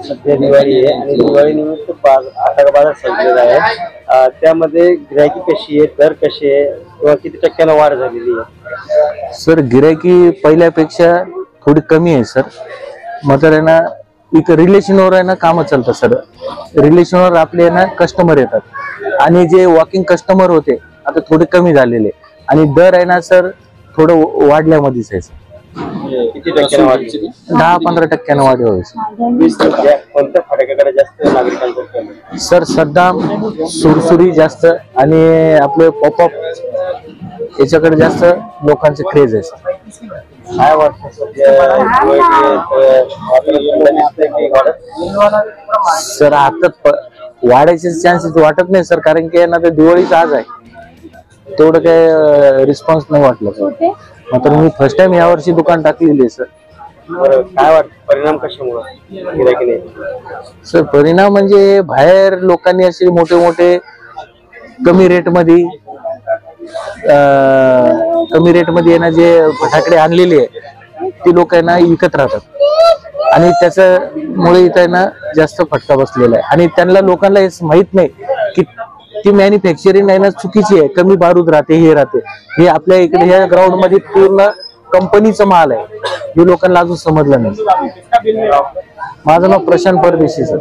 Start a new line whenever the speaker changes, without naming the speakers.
सध्या दिवाळी आहे आणि दिवाळी निमित्त फटाका बाजार सजलेला आहे। त्यामध्ये गिरायकी कशी आहे, दर कसे आहे किंवा किती टक्क्यानं वाढ झालेली आहे?
सर गिरायकी पहिल्यापेक्षा थोडी कमी आहे सर। मात्र आहे ना इथं रिलेशनवर आहे ना कामं चालतात सर। रिलेशनवर आपले ना कस्टमर येतात आणि जे वॉकिंग कस्टमर होते आता थोडे कमी झालेले आणि दर आहे ना सर थोडं वाढल्यामध्येच आहे सर।
किती टक्क्यानं वाढली?
10-15% वाढ होईल
कोणत्या फटाक्याकडे जास्त नागरिकांचा कल आहे?
सर सद्दाम, सुरसुरी जास्त आणि आपले पॉपअप याच्याकडे जास्त लोकांचे क्रेज आहे सर।
काय वाटतं सध्या
सर आता वाढायचे चान्सेस वाटत नाही सर, कारण की ना दिवाळीच आज आहे, तेवढं काय रिस्पॉन्स नाही वाटलं सर। मात्र मी फर्स्ट टाइम यावर्षी दुकान टाकलेली आहे सर।
काय वाटतं परिणाम कशामुळे गिरायकी नाही?
सर परिणाम म्हणजे बाहेर लोकांनी असे मोठे मोठे कमी रेट मध्ये ना जे फटाकडे आणलेले आहे ती लोक आहे ना विकत राहतात आणि त्याच्यामुळे इथं ना जास्त फटका बसलेला आहे आणि त्यांना लोकांना हे माहित नाही की ती मॅन्युफॅक्चरिंग आहे ना चुकीची आहे, कमी बारूद राहते, हे राहते। हे आपल्या इकडे ह्या ग्राउंड मध्ये पूर्ण कंपनीचा माल आहे, हे लोकांना अजून समजलं नाही। माझं नाव प्रशांत परदेशी सर।